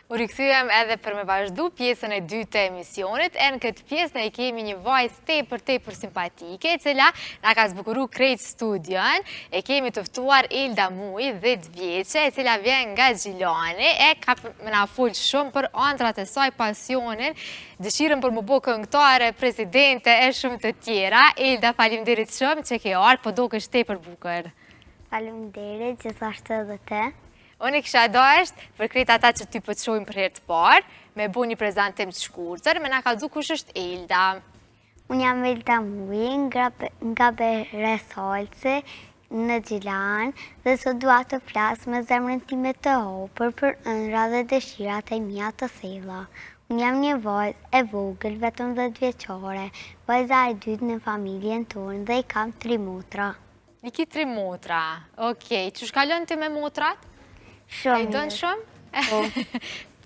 U rikthyem edhe për me vazhdu pjesën e dytë të emisionit, e në këtë pjesë ne kemi një vajzë tepër simpatike, e cila na ka zbukuru krejt studion, e kemi të ftuar Ilda Muj, 10 vjeçe, e cila vjen nga Gjilani, e ka më na fol shumë për ëndrat e saj, pasionin, dëshirën për më bo këngëtare, presidente e shumë të tjera. Ilda, faleminderit shumë që ke ardhur, po dukesh tepër bukur. Faleminderit, gjithashtu edhe te. Unë kisha dashur për krejt ata që ty po të shohim për herë të parë, me bu një prezantim të shkurtër, me na kallëzu kush është Ilda. Unë jam Ilda Muj, nga Beresholci, në Gjilan, dhe sot dua të flas me zemrën time të hopur për ëndra dhe dëshirat e mia të thella. Unë jam një vajzë e vogël, vetëm 10 vjeçare, vajza e dytë në familjen tonë dhe i kam 3 motra. I ki 3 motra, okej. Qysh kalon ti me motrat? Shumë E i donë mirë. shumë? Po,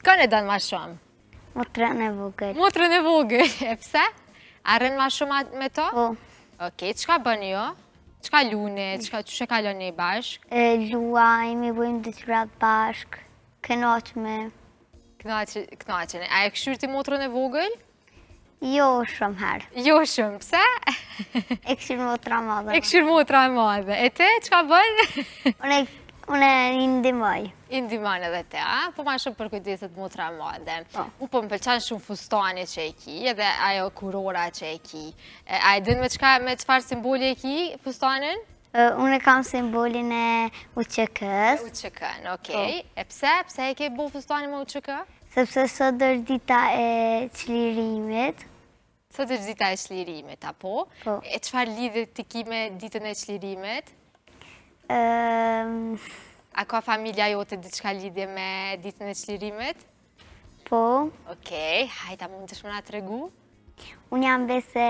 Kënë e donë ma shumë? motrën e vogël. Motrën e vogël, e pse? A rën ma shumë me to? Po, Okej, qka bën jo? Qka lune, qysh e kaloni bashk? luajmë, i bëjmë detyrat bashk, kënaqme. Knaqen. A e këshyr ti motrën e vogël? Jo shumë herë. Jo shumë, pse? E këshir motra madhe. E këshyr motra e madhe. E te, qka bën? Unë i ndihmoj. I ndihmon edhe te, a? Po ma shumë për kujdeset motra e madhe. Po. Po më pëlqen shumë fustani që e ki, edhe ajo kurora që e ki. A e din me çfarë simboli e ki fustanin? Unë kam simbolin e UÇK-s, UÇK-n, okej. E pse? Pse e ke bu fustanin me UÇK? sepse sot është dita e çlirimit. Sot është dita e çlirimit, apo? Po. E çfarë lidhje ti ki me ditën e çlirimit? A ka familja jote diçka lidhje me ditën e çlirimit? Po, Okej, hajta mund të shmëna të regu? unë jam bese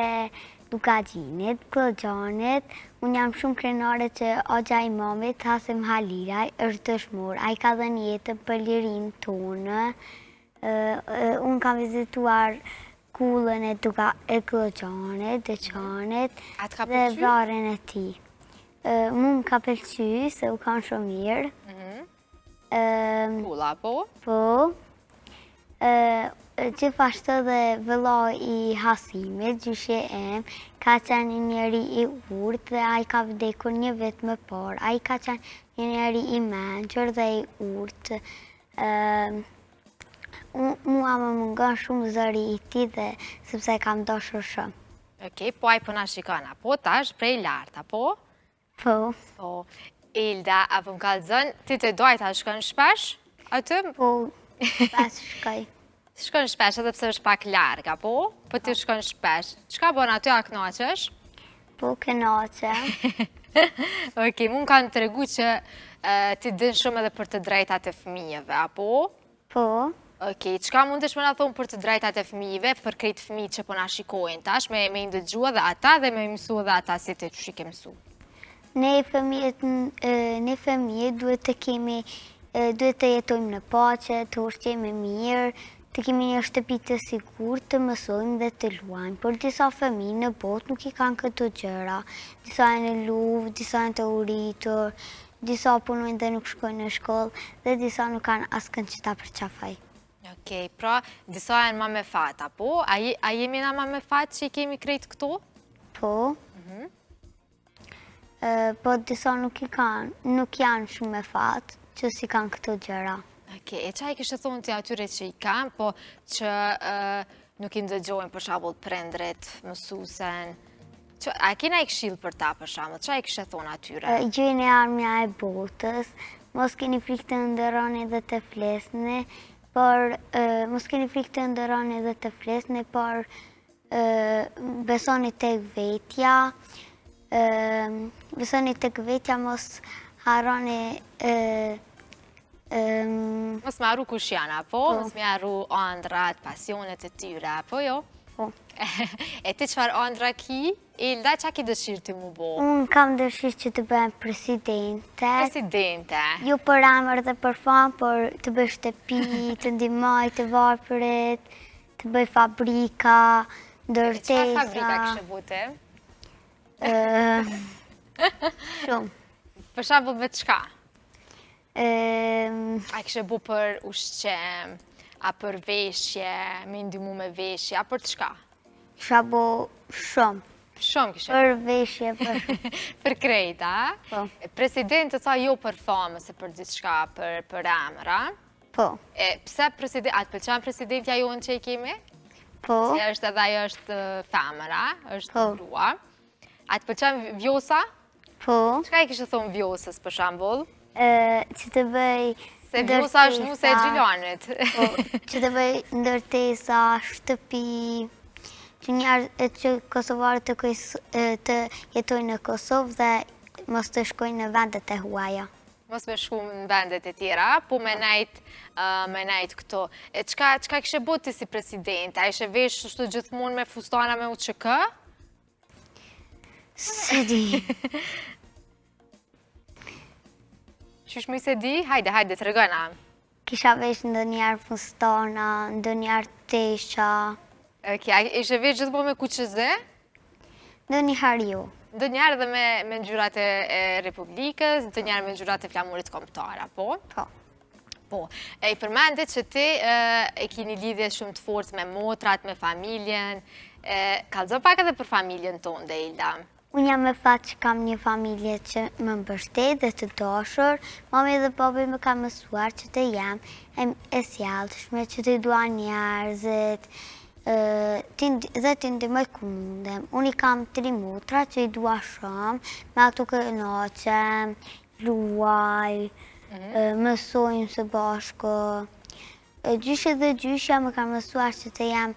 Dukagjinit, Kloxhanit. Unë jam shumë krenare që Hoxha i Imamit, Hasim Haliraj, është dëshmor. Ai ka dhënë jetën për lirinë tonë. Unë kam vizituar kullën e Kloxhanit, Deçanit A të ka dhe pëlqy? varrin e tij. Mu më ka pëlqy, se u kanë shumë mirë. Kulla, po? Po, gjithashtu dhe vëllai i Hasimit, gjyshi em, ka qenë një njeri i urtë dhe ai ka vdekur një vit më parë. Ai ka qenë një njeri i mençur dhe i urtë. Mua më mungon shumë zëri i tij dhe sepse e kam dashur shumë. Okej, po ai po na shikon, apo tash prej lart, apo? Po, Po, Ilda, apo më kallëzën, ti të dojta shkon shpesh? Aty? po, pas shkoj. Shkon shpesh edhe pse është pak larg, apo? Po ti shkon shpesh. Çka bën aty, a kënaqesh? Po, kënaqem. Okej, mund kanë të regu që ti din shumë edhe për të drejtat e fëmijëve, apo? Po, Okej, qka mundesh me na thonë për të drejtat e fëmijëve, për krejt fëmijë që po na shikojnë tash, me i ndëgju edhe ata dhe me i mësu edhe ata si ti që i ke mësu? ne fëmijët duhet të kemi, duhet të jetojmë në paqe, të ushqejmë mirë, të kemi një shtëpi të sigurt, të mësojmë dhe të luajmë. Por disa fëmijë në botë nuk i kanë këto gjëra. Disa janë në luftë, disa janë të uritur, disa punojnë dhe nuk shkojnë në shkollë dhe disa nuk kanë askën që ta përqafaj. Okej, pra, disa janë ma me fat, apo? A jemi na ma me fat që i kemi krejt këto? Po, po disa nuk janë shumë me fat që si kanë këto gjëra. Okej, e qa i kishtë thonë të atyre që i kanë, po që nuk i ndëgjojnë për shabull prindrit, mësusen? A kena i këshill për ta për shabull? Qa i kishtë thonë atyre? Gjeni armja e botës, mos keni frikë të ndërroni dhe të flesni, por besoni tek vetja, mos harroni Mos me arru kush janë, apo? Mos me arru ëndrat, pasionet e tyre, apo jo? po. E ti qfar ëndra ki? Ilda, qa ki dëshirë ti mu bo? Unë kam dëshirë që të bëhem presidente. Presidente. Jo për emër dhe për famë, por të bëj shtëpi, të ndihmoj të varfërit, të bëj fabrika, ndërtesa. Qfar fabrika kështë bute? Shumë. Për shembull me çka? Ehm, A kishe bu për ushqim, A për veshje, me ndihmu me veshje, a për të shka? Kisha bo shumë. Shumë kishe. Për veshje, për shumë. Për krejt, a? Po. Presidenti tha jo për famë, se për gjithë shka, për emër, a? Po. Pse presidenti, a të pëlqen presidentja jonë që i kemi? Po. Se është edhe ajo është femër, a? Është Po. grua. A të pëlqen vjosa? Po. Çka i kishte thonë vjosës, për shembull? Që të bëj Se vjosa është nuse e Gjilanit. Po, që të bëj ndërtesa, shtëpi, që njerëzit që kosovarët të jetojnë në Kosovë dhe mos të shkojnë në vendet e huaja. Mos me shku në vendet e tjera, po me najt këto. Çka kishe bo ti si president? A ishe vesh shtu gjithmonë me fustana me UÇK? Se di. Qysh me se di? Hajde, të regona. Kisha vesh ndonjëherë fustana, ndonjëherë tesha, A ishe vesh gjithmonë me kuqëzë? ndonjëherë jo. Ndonjëherë dhe me ngjyrat e Republikës, ndonjëherë me ngjyrat e flamurit kombëtar, apo? Po. Po. I përmendit që ti e kini lidhje shumë të fortë me motrat, me familjen. Kallëzo pak edhe për familjen tonë, dhe Ilda. Unë jam me fat që kam një familje që më mbështet dhe të dashur. Mami dhe babi më ka mësuar që të jam e sjellshme, që të dua njerëzit, dhe të ndihmoj ku mundem. Unë i kam 3 motra që i dua shumë, me ato kënaqem, luaj, mësojmë së bashku. Gjyshi dhe gjyshja më ka mësuar që të jam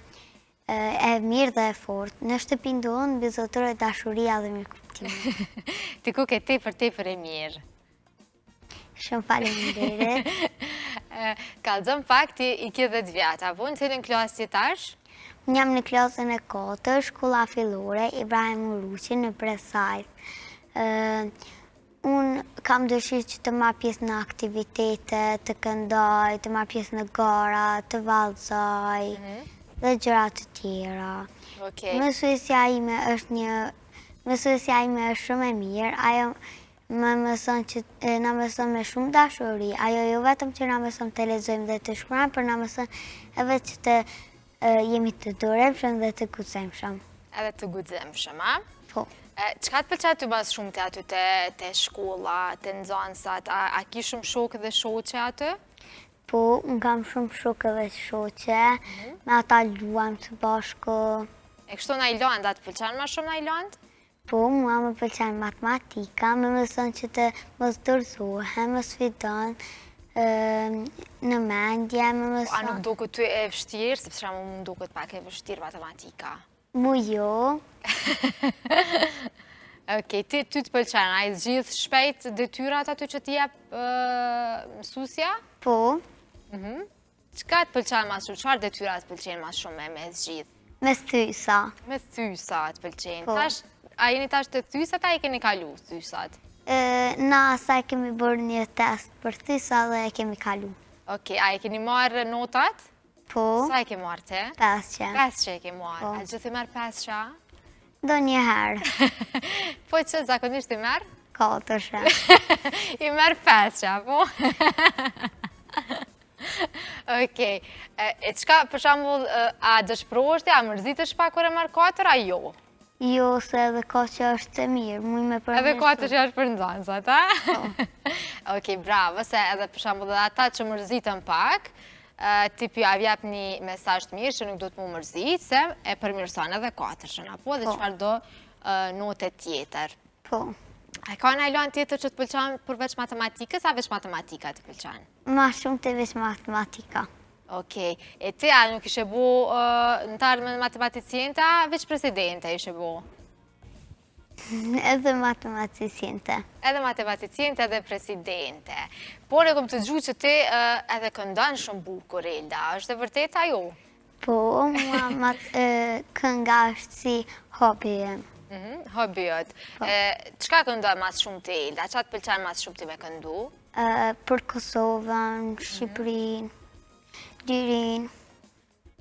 e mirë dhe e fort. Në shtëpinë tonë bizotërë dashuria dhe mirëkuptimi. Ti ku ke tepër e mirë. Shumë faleminderit. Kallëzëm pak ti i ke 10 vjetë, apo në cilën klasë që tash? Unë jam në klasën e 4, shkolla fillore, Ibrahim Uruqi në Presajt. Unë kam dëshirë që të marrë pjesë në aktivitete, të këndoj, të marrë pjesë në gara, të vallëzoj dhe gjëra të tjera. Mësuesja ime është shumë e mirë, ajo më mëson që na mëson me shumë dashuri. Ajo jo vetëm që na mëson të lexojmë dhe të shkruajmë, por na mëson edhe që të jemi të duremshëm dhe të guximshëm. Edhe të guximshëm, a? Po. Çka të pëlqen ty mas shumë të aty te shkolla, te nxënësat? A ki shumë shokë dhe shoqe aty? Po, unë kam shumë shokë dhe shoqe, me ata luajmë së bashku. E kështu në Ajland, a të pëlqen ma shumë në Ajland? Po, mua më pëlqen matematika, më mëson që të mos dorëzohem, më sfidon në mendje, më mëson... A nuk do këtë ty e vështirë, sepse më do këtë pak e vështirë matematika? Mu jo. Okej, ty të pëlqen, a i zgjidh shpejt detyrat aty që t'i jep mësusja? Po. Çka të pëlqen mas shumë? Çfarë detyrat të pëlqen mas shumë me zgjidh? Me thysa. Me thysa të pëlqen. Po. A jeni tash të thysat, a i keni kalu thysat? Na sa kemi bërë një test për thysa dhe e kemi kalu. Okej, a i keni marrë notat? Po. Sa e ke marrë te? 500. 500 e ke marrë. Po. A gjithë i marrë 500? Do njëherë. Po që zakonisht i marrë? 400. I marrë 500, po? Okej. E qka, për shambull, a dëshpërojshti, a mërzitësh pak kër e marrë 4, a jo? Jo, se edhe ka që është e mirë, muj me përmirësu. Edhe 4 që është për nxënësat, a? Okej, bravo, se edhe për shambull dhe ata që mërzitën pak, ti pjo avjep një mesazh të mirë që nuk do të mu mërzit, se e përmirëson edhe 4-shën, apo dhe qëfar do note tjetër. Po. A ka në Ajland tjetër që të pëlqen përveç matematikës, a veç matematika të pëlqen? Ma shumë të veç matematika. Okej, e ti a nuk ishe bo në të ardhme në matematiciente, a veç presidente ishe bo? Edhe matematiciente. Edhe matematiciente, edhe presidente. Por e kom të gju që ti edhe këndon shumë bukur, Ilda, është e vërtet ajo? Po, mua kënga është si hobi. Hobbyot. Qka këndon mas shumë ti, Ilda? Qa të pëlqen mas shumë ti me këndu? Për Kosovën, Shqipërinë, Lirin.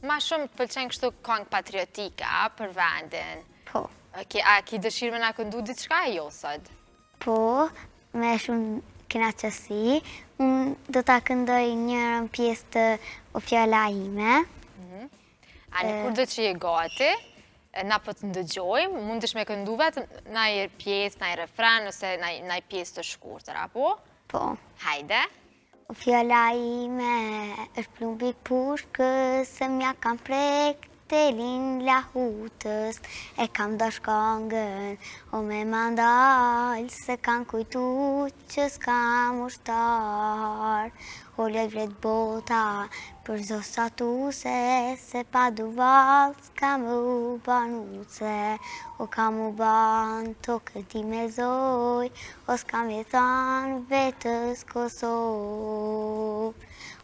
Ma shumë të pëlqen kështu këngë patriotika, për vendin. Po. A ki dëshirë me nga këndu ditë shka e jo sot? Po, me shumë kënaqësi. Unë do ta këndoj njërën pjesë të O fjala ime. Ani, kur do që je gati, na po të ndëgjojmë, mundesh me këndu vetëm ndaj pjesë, ndaj refren, ose ndaj pjesë të shkurtër, apo? Po. Hajde. O fjala ime është plumbi pushkës, se m'ja kam prek telin lahutës, e kam dash këngën, o me mandal, se kam kujtu që s'kam ushtar. O levret bota, për zo statuse, se pa duval, s'kam u banuse, o kam u ban tokë ti me zoj, o s'kam jetan vetës Kosovë.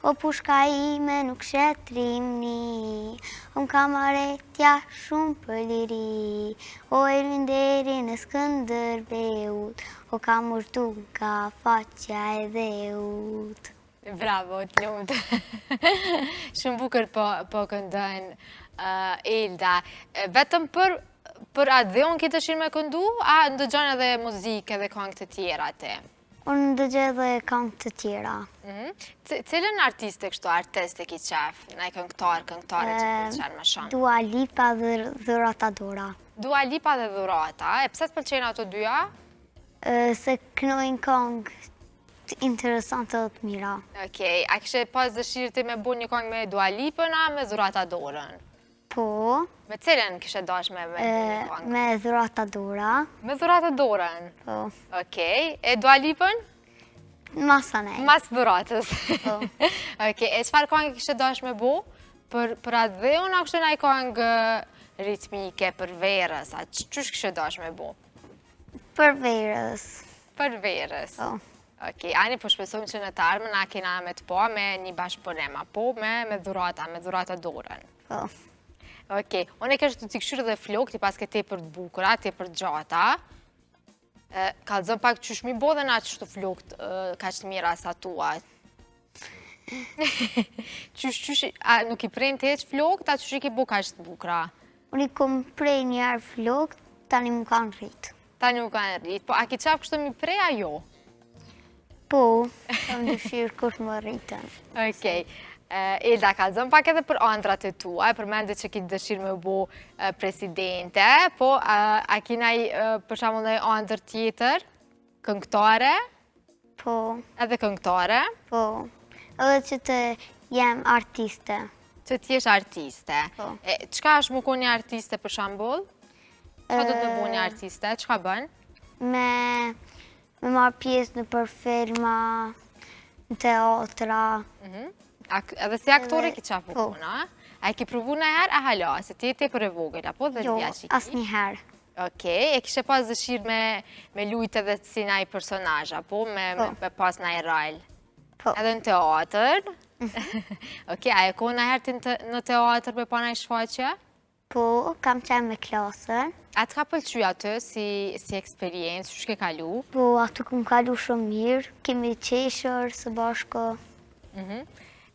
O pushka ime nuk shetrimni, o m'ka maretja shumë për liri, o e rinderi në Skënderbeut, o kam urtu nga faqja e dheut. Bravo, të lumt. Shumë bukur po këndën Elda. Vetëm për atë dhe unë ki dëshirë me këndu, a ndëgjon edhe muzikë edhe këngë të tjera te? Unë ndëgjoj edhe këngë të tjera. Cilën artiste kështu artiste ki qef? Naj këngëtare që pëlqen më shumë? Dua Lipa dhe Dhurata Dora. Dua Lipa dhe Dhurata, e pse të pëlqejnë ato dyja? Se kënojnë këngë interesante dhe të mira. Okej, a kishe pas dëshirë ti me bu një këngë me Dua Lipën a me Dhurata Dorën? Po, Me cilën kishe dash me bu një këngë? me Dhurata Dora. Me Dhurata Dorën? Po, Okej, e Dua Lipën? masa nej. Mas Dhuratës. Po. Okej, e çfarë këngë kishe dash me bu? Për atë dhe unë a kështë naj këngë ritmike, për verës, a qësh kishe dash me bu? Për verës. Për verës. Po. Okej, ani po shpesojmë që në të ardhmen na kena me të po me një bashkëpunim, apo me Dhurata Dorën. Po. Okej, unë e kështë të t'i këshyrë dhe flok, ti pas ke te për të bukura, te për të gjata. Ka të zëmë pak qysh mi bo dhe na qështu flok ka që të mira sa tua. Qysh, nuk i prejnë të eq flok, ta qysh i ki bo ka që të bukura? Unë i kom prej njerë flok, tani më kanë rritë. Tani u kanë rritë, po a ki qaf kështë mi prej a jo? Po, kam dëshirë kush më rritën. Okej. Elda, ka zëmë pak edhe për andrat e tua, për mende që ki dëshirë me bu presidente, po a ki naj për shamull nëj andër tjetër, këngëtare, Po, edhe këngëtare, po. Edhe që të jem artiste. që t'jesh artiste. Po. Qka është mu konë një artiste për shambull? Qa do të me bu një artiste? Qka bën? Me marrë pjesë në për filma, në teatra. Edhe si aktore ki qaf mu Po. konë, a? A e ki provu në herë, a hala, se ti e te për e vogël, apo dhe Jo, t'ja që asë një herë. Okej, e kishe pas dëshirë me lujtë edhe si naj personazh, apo me pas naj rol? Po. Edhe në teatr? Okej, a e ko në herë ti në teatr me pa naj shfaqje? Po, kam qenë me klasën. A të ka pëlqy atë si eksperiencë, që shke kalu? Po, aty këm kalu shumë mirë. Kemi qeshër së bashko.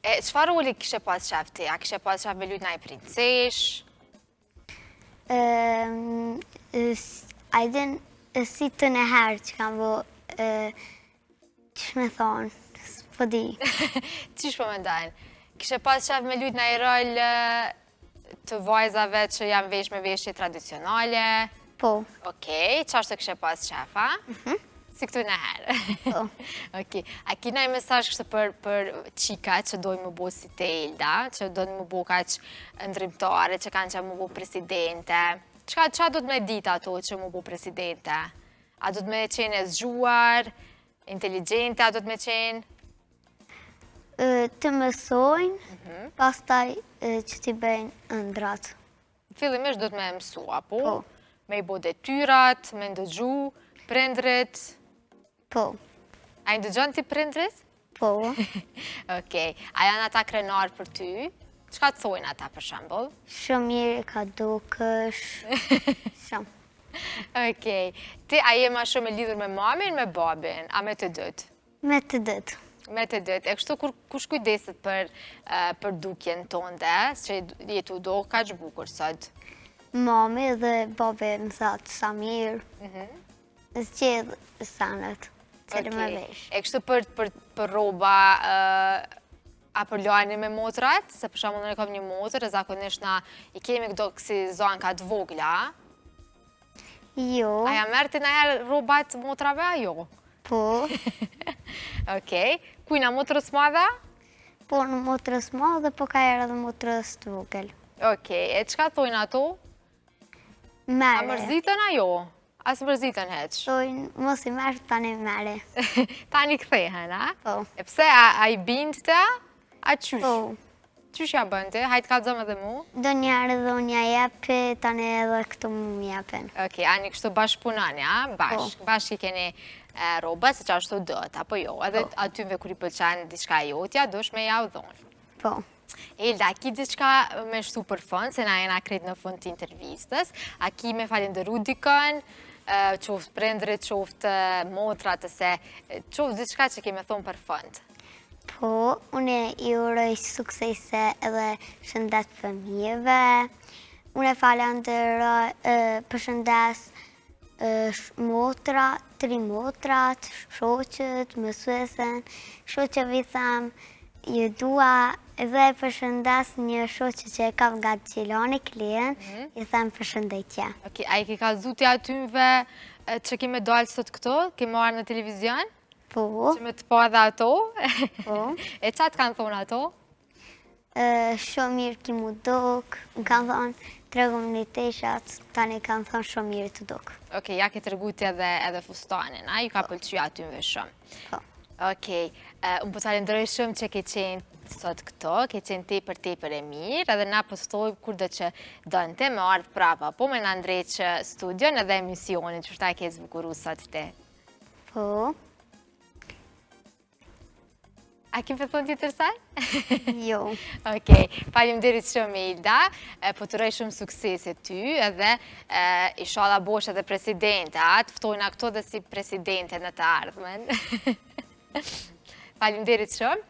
E qëfar roli kishe pas qef ti? A kishe pas qef me lujtë naj princesh? Ajden, si të në herë që kam bo, që me thonë, s'po di. Qish po me ndajnë? Kishe pas qef me lujtë naj rol të vajzave që janë vesh me veshje tradicionale? Po, Okej, qashtë të kishe pas qef, a? Si këtu në herë. po. Okej, a ki naj mesazh kështë për qika që dojnë më bo si te Elda, që dojnë më bo kaq ndrimtare, që kanë që më bo presidente? Qa do të me ditë ato që më bo presidente? A do të me qenë e zgjuar, inteligente, a do të me qenë? Të mësojnë, pastaj që t'i bëjnë ëndrat. Fillimisht do të me mësu, apo? Po. Me i bo detyrat, me ndëgju, prindrit. Po, A i ndëgjon ti prindrit? po. Okej, a janë ata krenar për ty? Qka të thojnë ata për shembull? Shumë mirë ka dukësh. Shumë. Okej, ti a je ma shumë e lidhur me mamin, me babin, a me të dytë? Me të dëtë. Me të dytë. E kështu kush kujdeset për dukjen tonde, që jetu do ka që bukur sot? Mami dhe babi më thatë sa mirë. Zgjedhë sanët të më vesh. E kështu për rroba, a përlojani me motrat? Se për shembull unë kam një motër, e zakonisht na I kemi këto si zonka të vogla. Jo, A ja merrti ndonjëherë rrobat motrave a jo? po, Okej. Kujna motrës madhe? po në motrës madhe, po ka herë edhe motrës të vogël. Okej. E çka thojnë ato? A Mere. mërziten a jo? As mërziten heq? Thojnë, mos I merë, tani mere. Tani kthehen, a? Po. E pse a I bindte? A qysh? Po, Qysh ja bënte? Hajt kallëzom edhe mu? do njerë dhe unë ja jepi, tani edhe këtu më jepen. Okej, ani kështu bashkëpunani, a? Bashkë I keni roba, se që ashtu dët, apo jo? Edhe atyve kur I pëlqen diçka jotja, dosh me ja u dhonë. Po. Elda, a ki diçka me shtu për fund, se na jena krejt në fund të intervistës, a ki me falenderu dikën, qoftë prindrit, qoftë motrat, ose qoftë diçka që ke me thonë për fund? Po, unë I uroj suksese edhe shëndet fëmijëve. Unë përshëndes motra, 3 motrat, shoqët, mësuesen, shoqëve I them, ju dua edhe përshëndes një shoqë që e kam nga Gjilani Klien, I them përshëndetje. Okej, a I ke kallëzuti atyve që ke me dalë sot këto, ke marrë në televizion? Po, Që me të po edhe ato? po. E qatë kanë thonë ato? Shumë mirë ki mu dok, më kanë thonë tregum një teshat, tani kanë thonë shumë mirë të dok. Okej, ja ke tërguti edhe fustanin, a? Ju ka pëlqy atyve shumë. Po. Okej, unë po të falenderoj shumë që ke qenë sot këto, ke qenë tepër e mirë, edhe na postojmë kur do që dënte me ardhë prapa, po me në ndreqë studion edhe emisionin, që shta ke zbukuru sot te. Po, A kim për thonë tjetër saj? jo. Okej, faleminderit shumë Elda, po të rrej shumë suksese ty, edhe inshallah bosh edhe presidente, të ftojna këto dhe si presidente në të ardhmen. Faleminderit shumë,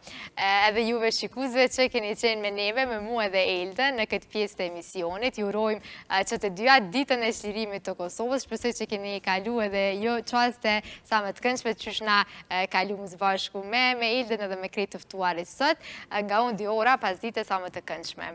edhe juve shikuzve që keni qenë me neve, me mu edhe Elda në këtë pjesë të emisionit. Ju urojmë që të dyja ditën e shlirimit të Kosovës, shpresoj që keni kalu edhe jo qaste sa më të këndshme që shna kalu më zbashku me Eldën edhe me krejt të ftuarit sot, nga unë 2 ora pas dite sa më të këndshme.